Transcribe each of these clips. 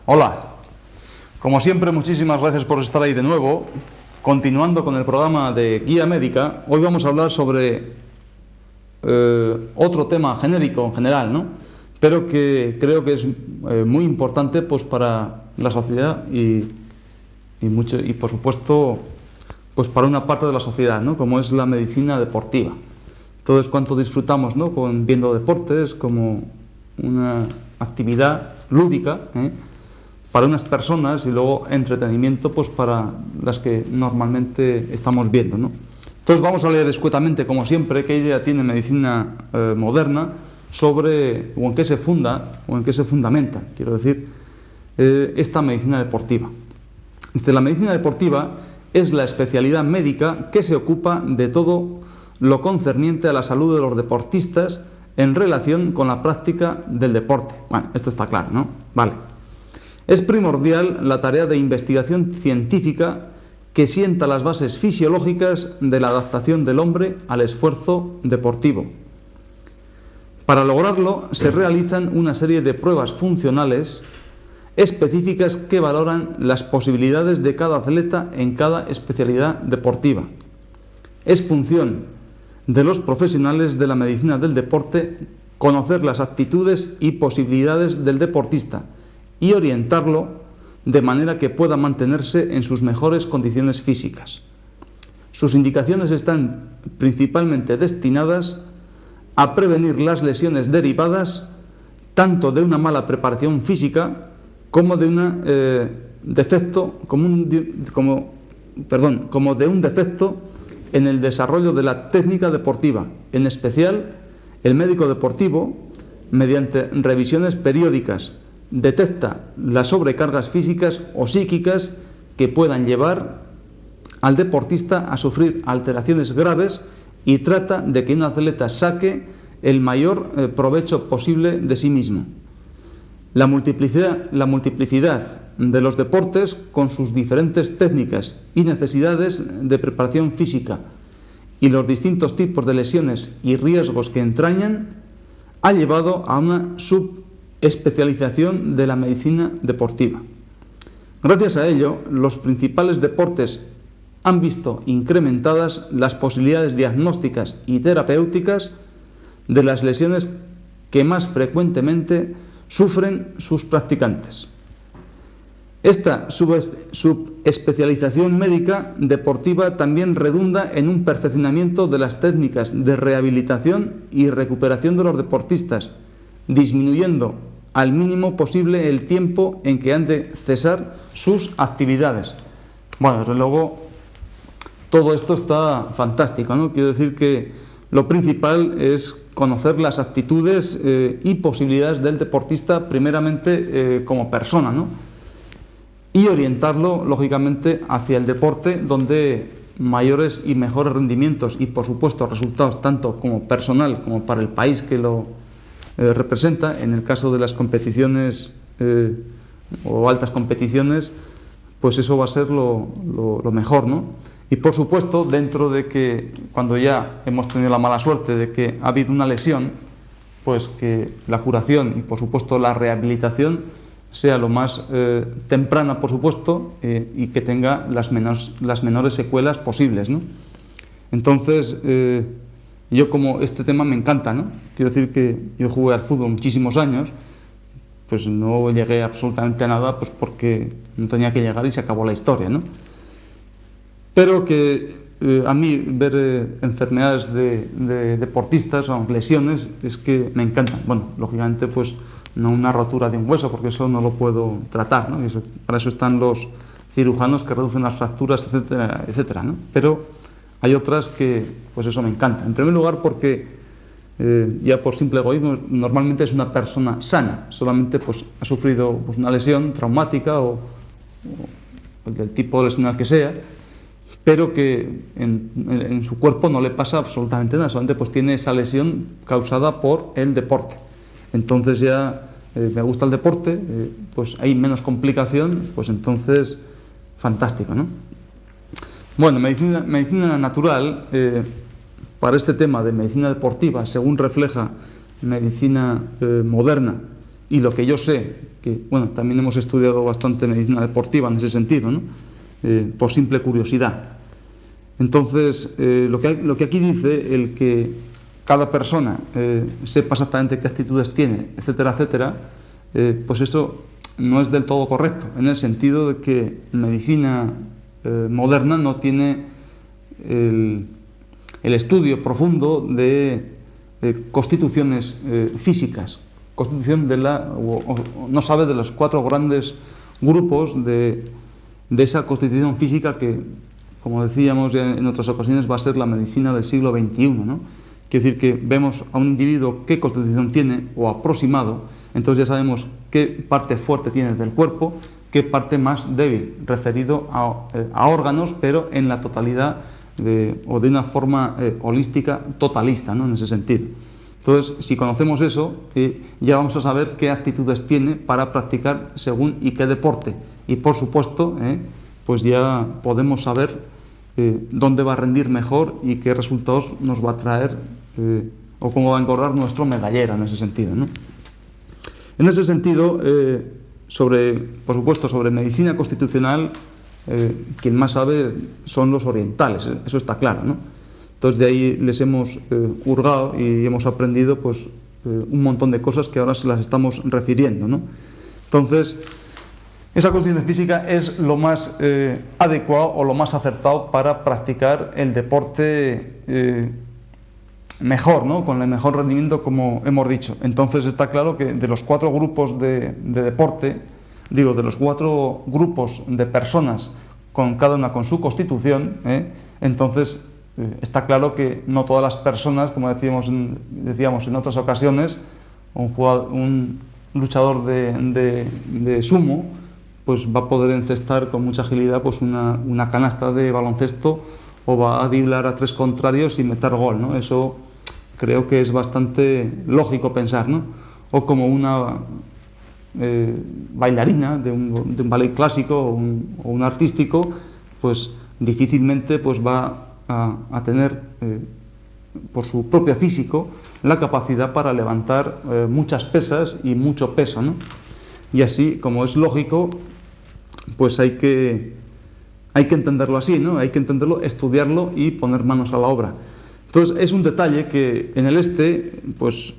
Hola, como siempre muchísimas gracias por estar ahí de nuevo. Continuando con el programa de Guía Médica, hoy vamos a hablar sobre otro tema genérico en general, ¿no? Pero que creo que es muy importante pues, para la sociedad y por supuesto pues, para una parte de la sociedad, ¿no? Como es la medicina deportiva. Entonces, cuánto disfrutamos, ¿no? Viendo deportes como una actividad lúdica, para unas personas y luego entretenimiento pues para las que normalmente estamos viendo, ¿no? Entonces vamos a leer escuetamente, como siempre, qué idea tiene medicina moderna sobre, o en qué se funda, o en qué se fundamenta, quiero decir, esta medicina deportiva. Dice, la medicina deportiva es la especialidad médica que se ocupa de todo lo concerniente a la salud de los deportistas en relación con la práctica del deporte. Bueno, esto está claro, ¿no? Vale. Es primordial la tarea de investigación científica que sienta las bases fisiológicas de la adaptación del hombre al esfuerzo deportivo. Para lograrlo se realizan una serie de pruebas funcionales específicas que valoran las posibilidades de cada atleta en cada especialidad deportiva. Es función de los profesionales de la medicina del deporte conocer las actitudes y posibilidades del deportista y orientarlo de manera que pueda mantenerse en sus mejores condiciones físicas. Sus indicaciones están principalmente destinadas a prevenir las lesiones derivadas tanto de una mala preparación física como de un defecto en el desarrollo de la técnica deportiva. En especial, el médico deportivo, mediante revisiones periódicas, detecta las sobrecargas físicas o psíquicas que puedan llevar al deportista a sufrir alteraciones graves y trata de que un atleta saque el mayor provecho posible de sí mismo. La multiplicidad de los deportes, con sus diferentes técnicas y necesidades de preparación física y los distintos tipos de lesiones y riesgos que entrañan, ha llevado a una subespecialización de la medicina deportiva. Gracias a ello, los principales deportes han visto incrementadas las posibilidades diagnósticas y terapéuticas de las lesiones que más frecuentemente sufren sus practicantes. Esta subespecialización médica deportiva también redunda en un perfeccionamiento de las técnicas de rehabilitación y recuperación de los deportistas, disminuyendo al mínimo posible el tiempo en que han de cesar sus actividades. Bueno, desde luego, todo esto está fantástico, ¿no? Quiero decir que lo principal es conocer las actitudes y posibilidades del deportista, primeramente como persona, ¿no? Y orientarlo, lógicamente, hacia el deporte donde mayores y mejores rendimientos y, por supuesto, resultados tanto como personal como para el país que lo representa, en el caso de las competiciones o altas competiciones, pues eso va a ser lo mejor, ¿no? Y por supuesto, dentro de que cuando ya hemos tenido la mala suerte de que ha habido una lesión, pues que la curación y por supuesto la rehabilitación sea lo más temprana, por supuesto, y que tenga las menores secuelas posibles, ¿no? Entonces, yo como este tema me encanta, ¿no? Quiero decir que yo jugué al fútbol muchísimos años, pues no llegué absolutamente a nada, pues porque no tenía que llegar y se acabó la historia, ¿no? Pero que a mí ver enfermedades de deportistas o lesiones es que me encantan. Bueno, lógicamente pues no una rotura de un hueso, porque eso no lo puedo tratar, ¿no? Y eso, para eso están los cirujanos que reducen las fracturas, etcétera, etcétera, ¿no? Pero hay otras que pues eso me encanta. En primer lugar porque ya por simple egoísmo normalmente es una persona sana, solamente pues ha sufrido pues, una lesión traumática o del tipo de lesión que sea, pero que en su cuerpo no le pasa absolutamente nada, solamente pues tiene esa lesión causada por el deporte. Entonces ya me gusta el deporte, pues hay menos complicación, pues entonces fantástico, ¿no? Bueno, medicina natural, para este tema de medicina deportiva, según refleja medicina moderna y lo que yo sé, que bueno, también hemos estudiado bastante medicina deportiva en ese sentido, ¿no? Por simple curiosidad. Entonces, lo que aquí dice, el que cada persona sepa exactamente qué actitudes tiene, etcétera, etcétera, pues eso no es del todo correcto, en el sentido de que medicina moderna no tiene el estudio profundo de constituciones físicas, constitución de no sabe de los 4 grandes grupos de esa constitución física que, como decíamos ya en otras ocasiones, va a ser la medicina del siglo XXI, ¿no? Quiere decir que vemos a un individuo qué constitución tiene, o aproximado, entonces ya sabemos qué parte fuerte tiene del cuerpo, qué parte más débil, referido a órganos, pero en la totalidad o de una forma holística totalista, ¿no? En ese sentido. Entonces, si conocemos eso, ya vamos a saber qué actitudes tiene para practicar según y qué deporte. Y por supuesto, pues ya podemos saber dónde va a rendir mejor y qué resultados nos va a traer o cómo va a engordar nuestro medallero en ese sentido, ¿no? En ese sentido, por supuesto, sobre medicina constitucional, quien más sabe son los orientales, eso está claro, ¿no? Entonces de ahí les hemos hurgado y hemos aprendido pues un montón de cosas que ahora se las estamos refiriendo, ¿no? Entonces, esa constitución física es lo más adecuado o lo más acertado para practicar el deporte mejor, ¿no? Con el mejor rendimiento, como hemos dicho. Entonces está claro que de los 4 grupos de deporte, digo, de los 4 grupos de personas, con cada una con su constitución, entonces está claro que no todas las personas, como decíamos en otras ocasiones, un luchador de sumo, pues va a poder encestar con mucha agilidad pues una canasta de baloncesto, o va a driblar a 3 contrarios y meter gol, ¿no? Eso creo que es bastante lógico pensar, ¿no? O como una bailarina de un ballet clásico o un artístico, pues difícilmente pues va a tener por su propio físico la capacidad para levantar muchas pesas y mucho peso, ¿no? Y así, como es lógico, pues hay que entenderlo así, ¿no? Hay que entenderlo, estudiarlo y poner manos a la obra. Entonces, es un detalle que en el este, pues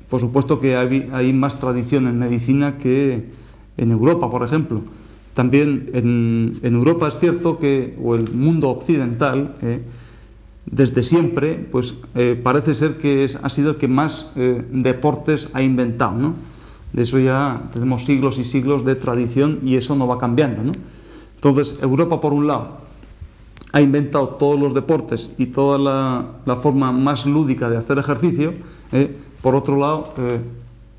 por supuesto que hay más tradición en medicina que en Europa, por ejemplo. También en Europa es cierto que, o el mundo occidental, desde siempre, pues parece ser que ha sido el que más deportes ha inventado, ¿no? De eso ya tenemos siglos y siglos de tradición y eso no va cambiando, ¿no? Entonces, Europa, por un lado, ha inventado todos los deportes y toda la forma más lúdica de hacer ejercicio. Por otro lado,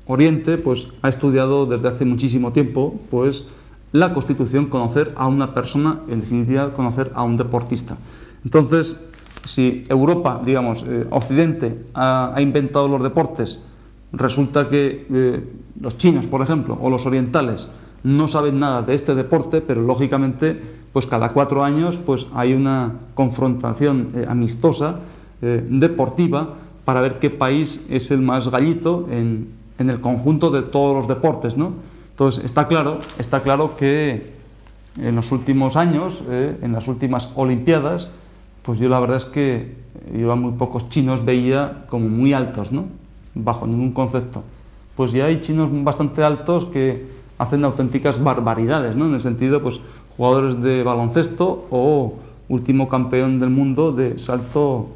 Oriente pues, ha estudiado desde hace muchísimo tiempo pues, la constitución, conocer a una persona, en definitiva, conocer a un deportista. Entonces, si Europa, digamos, Occidente, ha inventado los deportes, resulta que los chinos, por ejemplo, o los orientales, no saben nada de este deporte, pero lógicamente, pues cada 4 años pues, hay una confrontación amistosa, deportiva, para ver qué país es el más gallito en el conjunto de todos los deportes, ¿no? Entonces, está claro que en los últimos años, en las últimas Olimpiadas, pues yo la verdad es que yo a muy pocos chinos veía como muy altos, ¿no? Bajo ningún concepto. Pues ya hay chinos bastante altos que hacen auténticas barbaridades, ¿no? En el sentido, pues, jugadores de baloncesto o último campeón del mundo de salto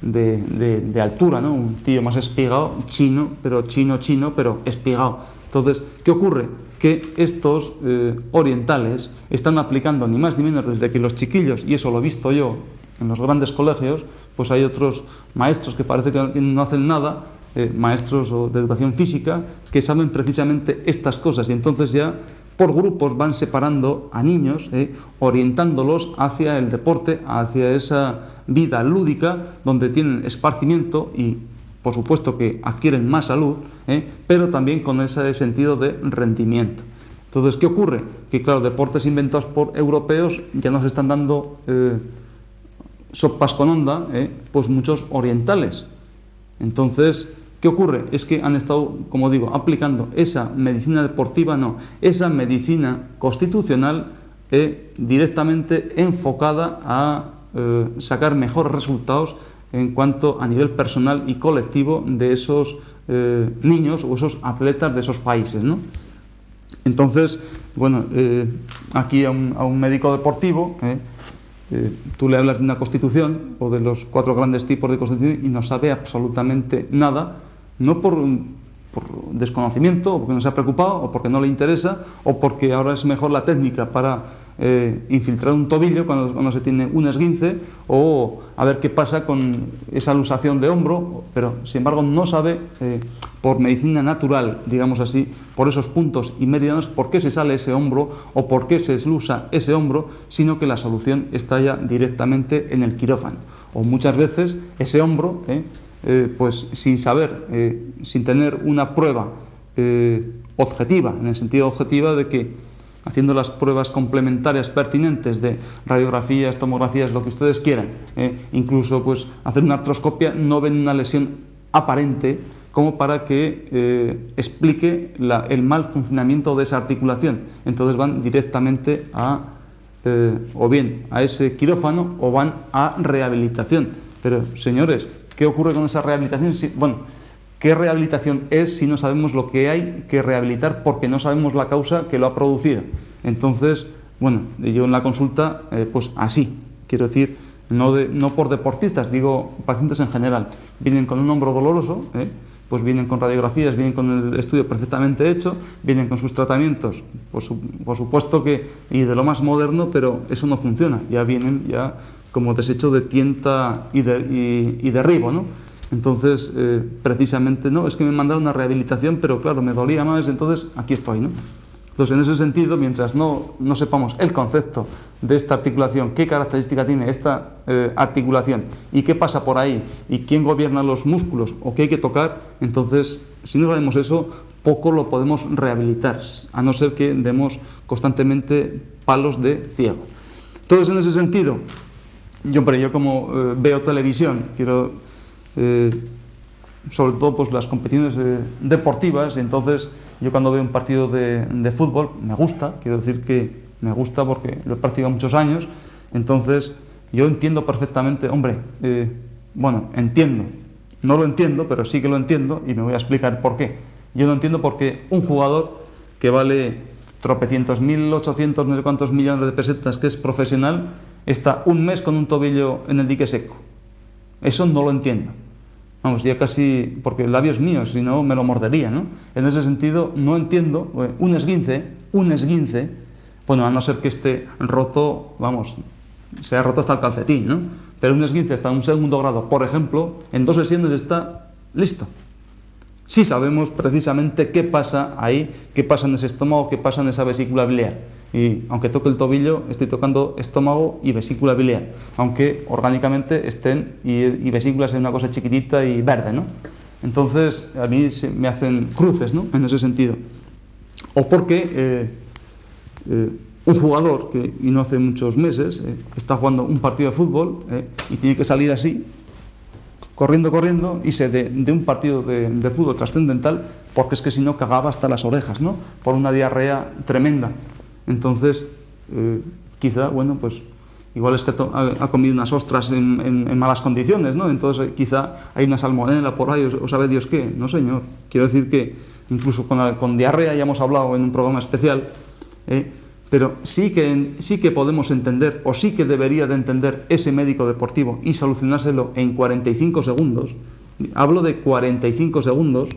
de altura, ¿no? Un tío más espigado, chino, pero espigado. Entonces, ¿qué ocurre? Que estos orientales están aplicando ni más ni menos desde que los chiquillos, y eso lo he visto yo en los grandes colegios, pues hay otros maestros que parece que no hacen nada, maestros de educación física, que saben precisamente estas cosas, y entonces ya por grupos van separando a niños, orientándolos hacia el deporte, hacia esa vida lúdica, donde tienen esparcimiento y, por supuesto, que adquieren más salud, pero también con ese sentido de rendimiento. Entonces, ¿qué ocurre? Que, claro, deportes inventados por europeos ya nos están dando sopas con onda, pues muchos orientales. Entonces, ¿Qué ocurre? Es que han estado, como digo, aplicando esa medicina deportiva, no, esa medicina constitucional directamente enfocada a sacar mejores resultados en cuanto a nivel personal y colectivo de esos niños o esos atletas de esos países, ¿no? Entonces, bueno, aquí a un médico deportivo, tú le hablas de una constitución o de los 4 grandes tipos de constitución y no sabe absolutamente nada, no por desconocimiento, o porque no se ha preocupado, o porque no le interesa, o porque ahora es mejor la técnica para infiltrar un tobillo cuando se tiene un esguince, o a ver qué pasa con esa luxación de hombro, pero sin embargo no sabe por medicina natural, digamos así, por esos puntos y meridianos, por qué se sale ese hombro o por qué se luxa ese hombro, sino que la solución está ya directamente en el quirófano. O muchas veces ese hombro, pues sin saber, sin tener una prueba objetiva, en el sentido objetiva de que haciendo las pruebas complementarias pertinentes de radiografías, tomografías, lo que ustedes quieran, incluso pues hacer una artroscopia, no ven una lesión aparente como para que explique el mal funcionamiento de esa articulación. Entonces van directamente o bien a ese quirófano o van a rehabilitación. Pero señores, ¿qué ocurre con esa rehabilitación? Bueno, ¿qué rehabilitación es si no sabemos lo que hay que rehabilitar porque no sabemos la causa que lo ha producido? Entonces, bueno, yo en la consulta, pues así, quiero decir, no por deportistas, digo pacientes en general, vienen con un hombro doloroso, pues vienen con radiografías, vienen con el estudio perfectamente hecho, vienen con sus tratamientos, por supuesto que, y de lo más moderno, pero eso no funciona, ya vienen ya como desecho de tienta y derribo, ¿no? Entonces, precisamente, no, es que me mandaron una rehabilitación, pero claro, me dolía más, entonces aquí estoy, ¿no? Entonces, en ese sentido, mientras no sepamos el concepto de esta articulación, qué característica tiene esta articulación y qué pasa por ahí y quién gobierna los músculos o qué hay que tocar, entonces, si no sabemos eso, poco lo podemos rehabilitar, a no ser que demos constantemente palos de ciego. Entonces, en ese sentido, yo como veo televisión, quiero... sobre todo pues las competiciones deportivas, y entonces yo cuando veo un partido de fútbol me gusta, quiero decir que me gusta porque lo he practicado muchos años, entonces yo entiendo perfectamente, hombre, bueno, entiendo, no lo entiendo, pero sí que lo entiendo y me voy a explicar por qué. Yo no entiendo por qué un jugador que vale tropecientos mil, 800, no sé cuántos millones de pesetas, que es profesional, está un mes con un tobillo en el dique seco. Eso no lo entiendo. Vamos, ya casi, porque el labio es mío, si no me lo mordería, ¿no? En ese sentido, no entiendo un esguince, bueno, a no ser que esté roto, vamos, se ha roto hasta el calcetín, ¿no? Pero un esguince hasta un 2º grado, por ejemplo, en 2 sesiones está listo. Sí sabemos precisamente qué pasa ahí, qué pasa en ese estómago, qué pasa en esa vesícula biliar. Y aunque toque el tobillo, estoy tocando estómago y vesícula biliar, aunque orgánicamente estén y vesículas en una cosa chiquitita y verde, ¿no? Entonces, a mí me hacen cruces, ¿no? En ese sentido. O porque un jugador que, y no hace muchos meses, está jugando un partido de fútbol y tiene que salir así, corriendo, y de un partido de fútbol trascendental, porque es que si no cagaba hasta las orejas, ¿no? Por una diarrea tremenda. Entonces, quizá, bueno, pues igual es que ha comido unas ostras en malas condiciones, ¿no? Entonces, quizá hay una salmonela por ahí, o sabe Dios qué. No, señor. Quiero decir que incluso con diarrea ya hemos hablado en un programa especial, pero sí que podemos entender, o sí que debería de entender ese médico deportivo y solucionárselo en 45 segundos. Hablo de 45 segundos,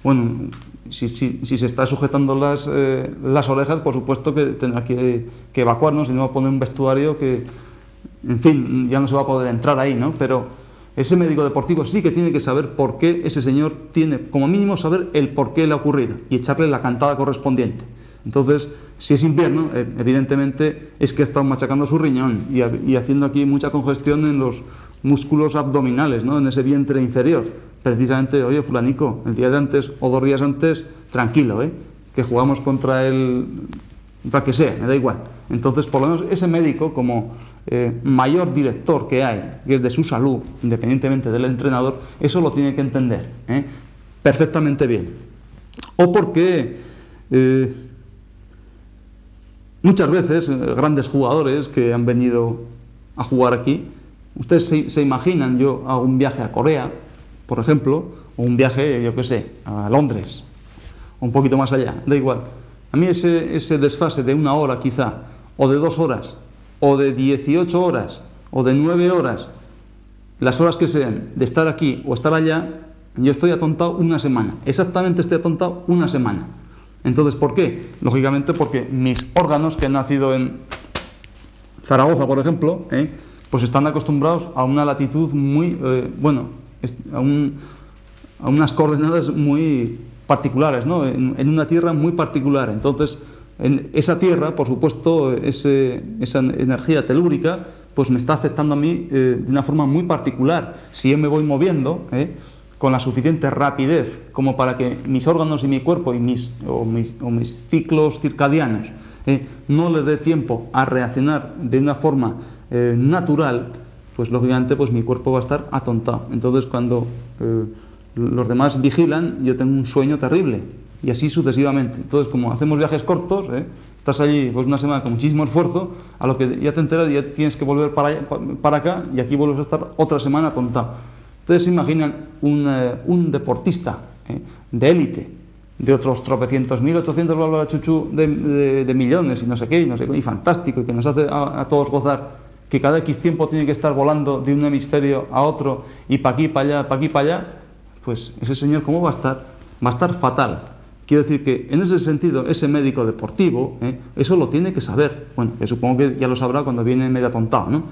bueno, si se está sujetando las orejas, por supuesto que tendrá que evacuarnos, y no va a poner un vestuario que, en fin, ya no se va a poder entrar ahí, ¿no? Pero ese médico deportivo sí que tiene que saber por qué ese señor tiene, como mínimo, saber el por qué le ha ocurrido y echarle la cantada correspondiente. Entonces, si es invierno, evidentemente es que ha estado machacando su riñón y haciendo aquí mucha congestión en los músculos abdominales, ¿no? En ese vientre inferior. Precisamente, oye, fulanico, el día de antes o 2 días antes, tranquilo, que jugamos contra que sea, me da igual. Entonces, por lo menos ese médico, como mayor director que hay, que es de su salud, independientemente del entrenador, eso lo tiene que entender, perfectamente bien. O porque muchas veces grandes jugadores que han venido a jugar aquí, ustedes se imaginan, yo hago un viaje a Corea, por ejemplo, o un viaje, yo qué sé, a Londres, o un poquito más allá, da igual. A mí ese desfase de 1 hora quizá, o de 2 horas, o de 18 horas, o de 9 horas, las horas que sean, de estar aquí o estar allá, yo estoy atontado una semana. Exactamente estoy atontado una semana. Entonces, ¿por qué? Lógicamente porque mis órganos, que han nacido en Zaragoza, por ejemplo, pues están acostumbrados a una latitud muy, a unas coordenadas muy particulares, ¿no? En una tierra muy particular. Entonces, en esa tierra, por supuesto, esa energía telúrica, pues me está afectando a mí de una forma muy particular. Si yo me voy moviendo con la suficiente rapidez como para que mis órganos y mi cuerpo y mis ciclos circadianos no les dé tiempo a reaccionar de una forma natural, pues lógicamente pues mi cuerpo va a estar atontado. Entonces, cuando los demás vigilan, yo tengo un sueño terrible, y así sucesivamente. Entonces, como hacemos viajes cortos, estás allí pues una semana con muchísimo esfuerzo, a lo que ya te enteras y ya tienes que volver para acá, y aquí vuelves a estar otra semana atontado. Entonces, se imaginan un deportista de élite, de otros tropecientos mil, 800, bla, bla, chuchu, de millones y no sé qué, y fantástico, y que nos hace a todos gozar, que cada X tiempo tiene que estar volando de un hemisferio a otro, y para aquí, para allá, para aquí, para allá. Pues ese señor, ¿cómo va a estar? Va a estar fatal. Quiero decir que, en ese sentido, ese médico deportivo, eso lo tiene que saber. Bueno, que supongo que ya lo sabrá cuando viene medio atontado, ¿no?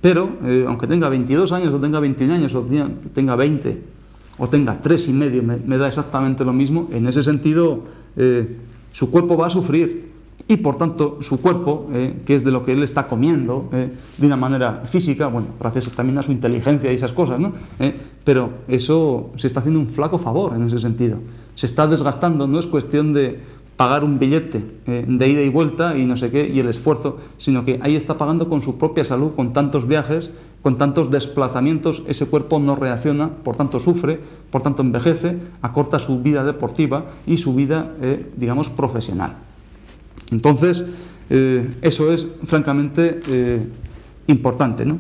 Pero, aunque tenga 22 años, o tenga 21 años, o tenga 20, o tenga 3 y medio, me da exactamente lo mismo. En ese sentido, su cuerpo va a sufrir. Y por tanto, su cuerpo, que es de lo que él está comiendo, de una manera física, bueno, gracias también a su inteligencia y esas cosas, ¿no? Pero eso se está haciendo un flaco favor en ese sentido. Se está desgastando, no es cuestión de pagar un billete de ida y vuelta y no sé qué, y el esfuerzo, sino que ahí está pagando con su propia salud, con tantos viajes, con tantos desplazamientos. Ese cuerpo no reacciona, por tanto sufre, por tanto envejece, acorta su vida deportiva y su vida, digamos, profesional. Entonces, eso es francamente importante, ¿no?